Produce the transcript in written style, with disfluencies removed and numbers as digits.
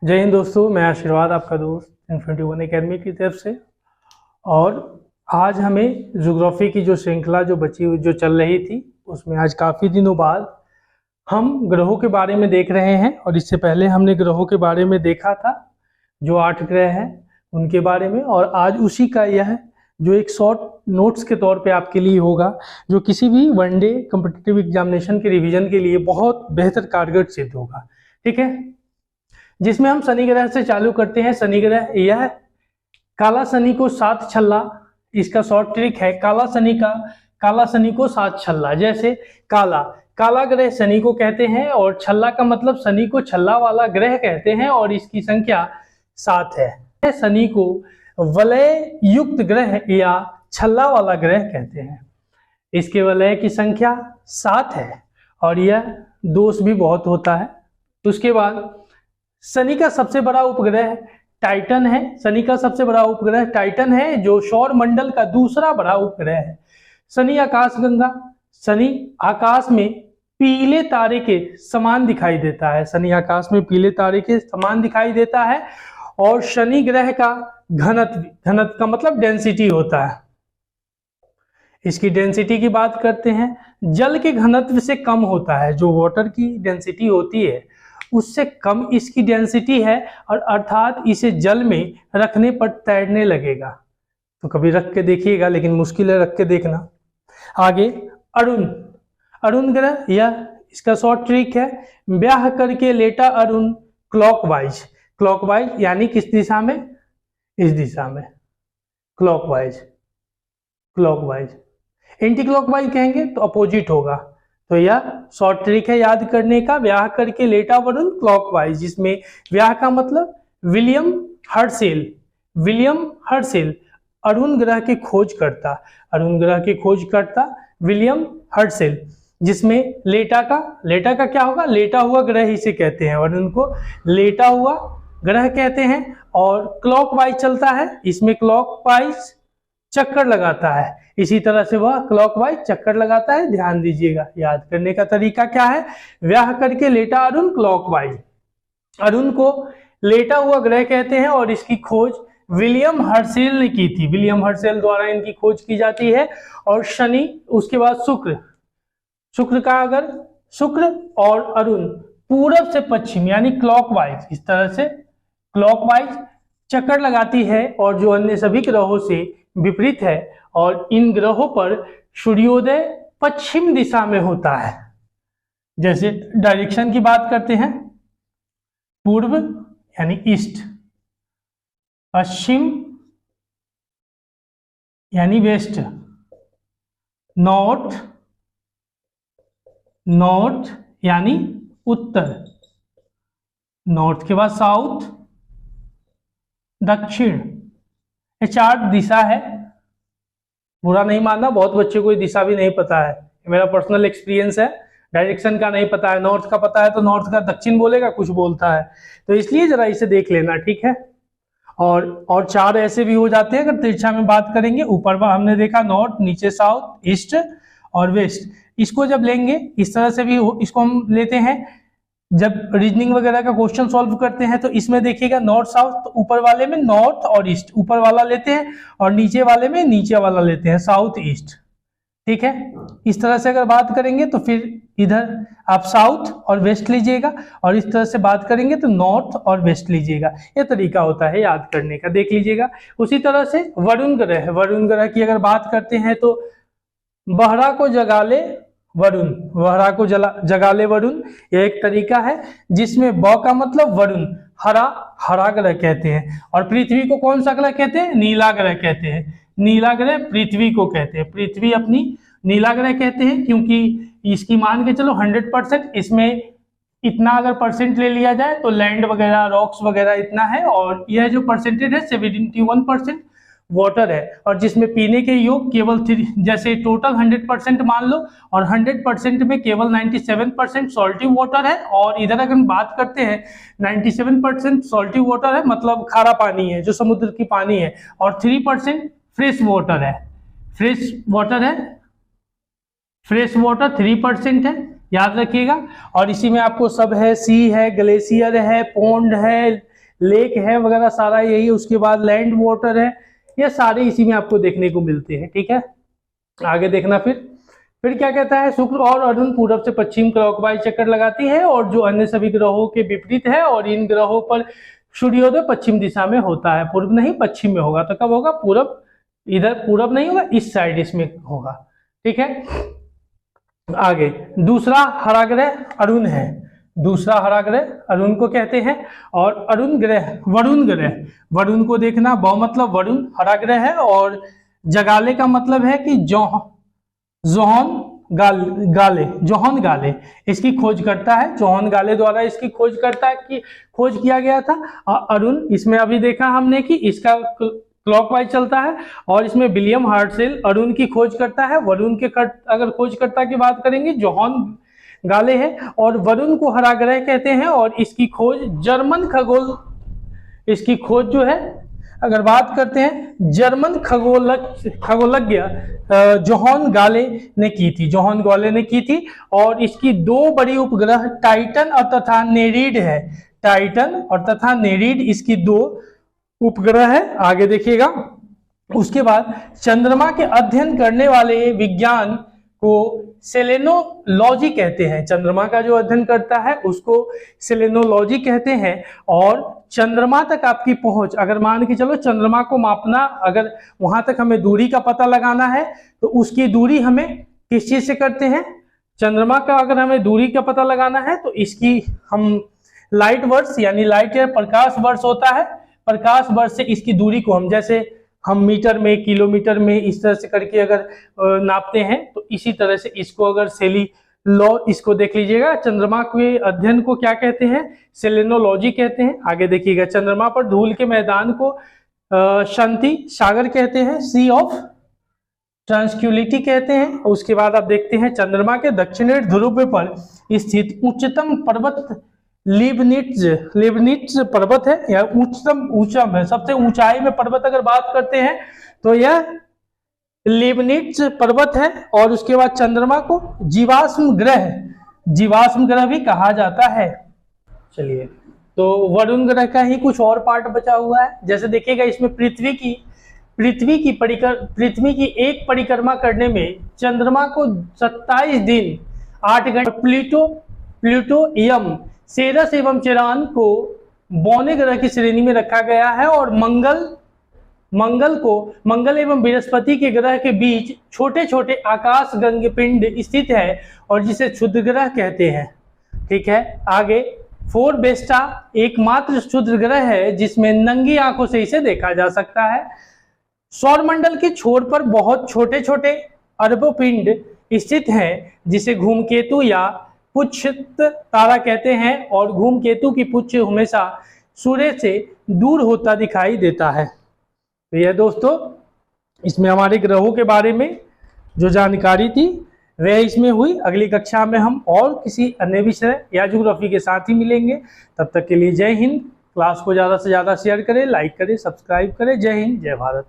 जय हिंद दोस्तों, मैं आशीर्वाद आपका दोस्त इन्फिनिटी वन एकेडमी की तरफ से। और आज हमें ज्योग्राफी की जो श्रृंखला जो बची हुई जो चल रही थी उसमें आज काफ़ी दिनों बाद हम ग्रहों के बारे में देख रहे हैं। और इससे पहले हमने ग्रहों के बारे में देखा था जो 8 ग्रह हैं उनके बारे में, और आज उसी का यह जो एक शॉर्ट नोट्स के तौर पे आपके लिए होगा जो किसी भी वनडे कॉम्पिटिटिव एग्जामिनेशन के रिवीजन के लिए बहुत बेहतर कारगर सिद्ध होगा। ठीक है, जिसमें हम शनि ग्रह से चालू करते हैं। शनि ग्रह यह काला शनि को 7 छल्ला, इसका शॉर्ट ट्रिक है काला शनि को 7 छल्ला। जैसे काला ग्रह शनि को कहते हैं और छल्ला का मतलब शनि को छल्ला वाला ग्रह कहते हैं और इसकी संख्या 7 है। शनि को वलय युक्त ग्रह या छल्ला वाला ग्रह कहते हैं। इसके वलय की संख्या 7 है और यह दोष भी बहुत होता है। उसके बाद शनि का सबसे बड़ा उपग्रह टाइटन है। शनि का सबसे बड़ा उपग्रह टाइटन है जो सौर मंडल का दूसरा बड़ा उपग्रह है। शनि आकाशगंगा, शनि आकाश में पीले तारे के समान दिखाई देता है। शनि आकाश में पीले तारे के समान दिखाई देता है। और शनि ग्रह का घनत्व का मतलब डेंसिटी होता है। इसकी डेंसिटी की बात करते हैं, जल के घनत्व से कम होता है। जो वाटर की डेंसिटी होती है उससे कम इसकी डेंसिटी है, और अर्थात इसे जल में रखने पर तैरने लगेगा। तो कभी रख के देखिएगा, लेकिन मुश्किल है रख के देखना। आगे अरुण ग्रह, यह इसका शॉर्ट ट्रिक है ब्याह करके लेटा अरुण क्लॉकवाइज यानी किस दिशा में? इस दिशा में, क्लॉकवाइज। एंटी क्लॉकवाइज कहेंगे तो अपोजिट होगा। तो यह शॉर्ट ट्रिक है याद करने का, ब्याह करके लेटा वरुण क्लॉकवाइज, जिसमें ब्याह का मतलब विलियम हर्शेल अरुण ग्रह की खोज करता विलियम हर्शेल, जिसमें लेटा का क्या होगा? लेटा हुआ ग्रह इसे कहते हैं और उनको लेटा हुआ ग्रह कहते हैं। और क्लॉकवाइज चलता है, इसमें क्लॉकवाइज चक्कर लगाता है। इसी तरह से वह क्लॉकवाइज चक्कर लगाता है। ध्यान दीजिएगा, याद करने का तरीका क्या है? ब्याह करके लेटा अरुण क्लॉकवाइज। अरुण को लेटा हुआ ग्रह कहते हैं और इसकी खोज विलियम हर्शेल ने की थी। विलियम हर्शेल द्वारा इनकी खोज की जाती है। और शनि, उसके बाद शुक्र और अरुण पूरब से पश्चिम यानी क्लॉकवाइज, इस तरह से क्लॉकवाइज चक्कर लगाती है और जो अन्य सभी ग्रहों से विपरीत है। और इन ग्रहों पर सूर्योदय पश्चिम दिशा में होता है। जैसे डायरेक्शन की बात करते हैं, पूर्व यानी ईस्ट, पश्चिम यानी वेस्ट, नॉर्थ यानी उत्तर, नॉर्थ के बाद साउथ, दक्षिण। ये 4 दिशा है। बुरा नहीं मानना, बहुत बच्चे को ये दिशा भी नहीं पता है। मेरा पर्सनल एक्सपीरियंस है। डायरेक्शन का नहीं पता है, नॉर्थ का पता है तो नॉर्थ का दक्षिण बोलेगा, कुछ बोलता है। तो इसलिए जरा इसे देख लेना, ठीक है। और 4 ऐसे भी हो जाते हैं अगर तिरछा में बात करेंगे। ऊपर हमने देखा नॉर्थ, नीचे साउथ, ईस्ट और वेस्ट। इसको जब लेंगे इस तरह से भी इसको हम लेते हैं। जब रीजनिंग वगैरह का क्वेश्चन सॉल्व करते हैं तो इसमें देखिएगा नॉर्थ साउथ, तो ऊपर वाले में नॉर्थ और ईस्ट ऊपर वाला लेते हैं और नीचे वाले में नीचे वाला लेते हैं, साउथ ईस्ट। ठीक है, इस तरह से अगर बात करेंगे तो फिर इधर आप साउथ और वेस्ट लीजिएगा, और इस तरह से बात करेंगे तो नॉर्थ और वेस्ट लीजिएगा। ये तरीका होता है याद करने का, देख लीजिएगा। उसी तरह से वरुण ग्रह की अगर बात करते हैं तो बहरा को जगा ले वरुण, यह एक तरीका है जिसमें ब का मतलब वरुण, हरा ग्रह कहते हैं। और पृथ्वी को कौन सा ग्रह कहते हैं? नीला ग्रह कहते हैं। नीला ग्रह पृथ्वी को कहते हैं। पृथ्वी अपनी नीला ग्रह कहते हैं क्योंकि इसकी मान के चलो 100%, इसमें इतना अगर परसेंट ले लिया जाए तो लैंड वगैरह, रॉक्स वगैरह इतना है। और यह जो परसेंटेज है 71% वाटर है, और जिसमें पीने के योग केवल 3, जैसे टोटल 100% मान लो और 100% में केवल 97% सॉल्टी वाटर है। और इधर अगर हम बात करते हैं 97% सॉल्टी वाटर है, मतलब खारा पानी है जो समुद्र की पानी है, और 3% फ्रेश वाटर है। फ्रेश वाटर 3% है, याद रखिएगा। और इसी में आपको सब है, सी है, ग्लेशियर है, पॉन्ड है, लेक है वगैरह सारा यही, उसके बाद लैंड वाटर है, ये सारे इसी में आपको देखने को मिलते हैं। ठीक है, आगे देखना। फिर क्या कहता है, शुक्र और अरुण पूरब से पश्चिम क्लॉकवाइज चक्कर लगाती है और जो अन्य सभी ग्रहों के विपरीत है, और इन ग्रहों पर सूर्योदय पश्चिम दिशा में होता है, पूर्व नहीं पश्चिम में होगा। तो कब होगा, पूरब, इधर पूरब नहीं होगा, इस साइड इसमें होगा। ठीक है, आगे दूसरा हरा ग्रह अरुण है, दूसरा हरा ग्रह अरुण को कहते हैं। और अरुण ग्रह, वरुण ग्रह, वरुण को देखना, ब मतलब वरुण, हरा ग्रह है, और जगाले का मतलब है कि जोहन गाले इसकी खोज करता है, जोहन गाले द्वारा इसकी खोज किया गया था। अरुण, इसमें अभी देखा हमने कि इसका क्लॉकवाइज चलता है, और इसमें विलियम हर्टसेल अरुण की खोज करता है। वरुण के अगर खोजकर्ता की बात करेंगे, जोहन गाले है, और वरुण को हरा ग्रह कहते हैं, और इसकी खोज जर्मन खगोल, इसकी खोज जो है अगर बात करते हैं जर्मन खगोलज्ञ जोहन गाले ने की थी, और इसकी दो बड़ी उपग्रह टाइटन और तथा नेरीड है, टाइटन और तथा नेरीड इसकी दो उपग्रह है। आगे देखिएगा, उसके बाद चंद्रमा के अध्ययन करने वाले विज्ञान को सेलेनोलॉजी कहते हैं, चंद्रमा का जो अध्ययन करता है उसको सेलेनोलॉजी कहते हैं। और चंद्रमा तक आपकी पहुंच, अगर मान के चलो चंद्रमा को मापना, अगर वहां तक हमें दूरी का पता लगाना है तो उसकी दूरी हमें किस चीज से करते हैं, चंद्रमा का अगर हमें दूरी का पता लगाना है तो इसकी हम लाइट वर्ष यानी लाइट ईयर, प्रकाश वर्ष होता है, प्रकाश वर्ष से इसकी दूरी को हम, जैसे हम मीटर में, किलोमीटर में, इस तरह से करके अगर नापते हैं, तो इसी तरह से इसको अगर इसको देख लीजिएगा, चंद्रमा के अध्ययन को क्या कहते हैं, सेलेनोलॉजी कहते हैं। आगे देखिएगा, चंद्रमा पर धूल के मैदान को शांति सागर कहते हैं, सी ऑफ ट्रांसक्यूलिटी कहते हैं। उसके बाद आप देखते हैं चंद्रमा के दक्षिणी ध्रुव पर स्थित उच्चतम पर्वत लिबनिट्ज पर्वत है, या ऊंचम है, सबसे ऊंचाई में पर्वत अगर बात करते हैं तो यह लिबनिट्ज पर्वत है। और उसके बाद चंद्रमा को जीवाश्म ग्रह भी कहा जाता है। चलिए, तो वरुण ग्रह का ही कुछ और पार्ट बचा हुआ है। जैसे देखिएगा, इसमें पृथ्वी की एक परिक्रमा करने में चंद्रमा को 27 दिन 8 घंटे, प्लूटोयम, सेरस एवं चेरान को बौने ग्रह की श्रेणी में रखा गया है। और मंगल एवं बृहस्पति के ग्रह के बीच छोटे छोटे आकाश गंग पिंड स्थित है, और जिसे क्षुद्र ग्रह कहते हैं। ठीक है, आगे फोरबेस्टा एकमात्र क्षुद्र ग्रह है जिसमें नंगी आंखों से इसे देखा जा सकता है। सौरमंडल के छोर पर बहुत छोटे छोटे अरबों पिंड स्थित हैं, जिसे धूमकेतु या पुच्छ तारा कहते हैं, और धूमकेतु की पुच्छ हमेशा सूर्य से दूर होता दिखाई देता है। तो यह दोस्तों, इसमें हमारे ग्रहों के बारे में जो जानकारी थी वह इसमें हुई। अगली कक्षा में हम और किसी अन्य विषय या ज्योग्राफी के साथ ही मिलेंगे। तब तक के लिए जय हिंद। क्लास को ज़्यादा से ज़्यादा शेयर करें, लाइक करें, सब्सक्राइब करें। जय हिंद, जय भारत।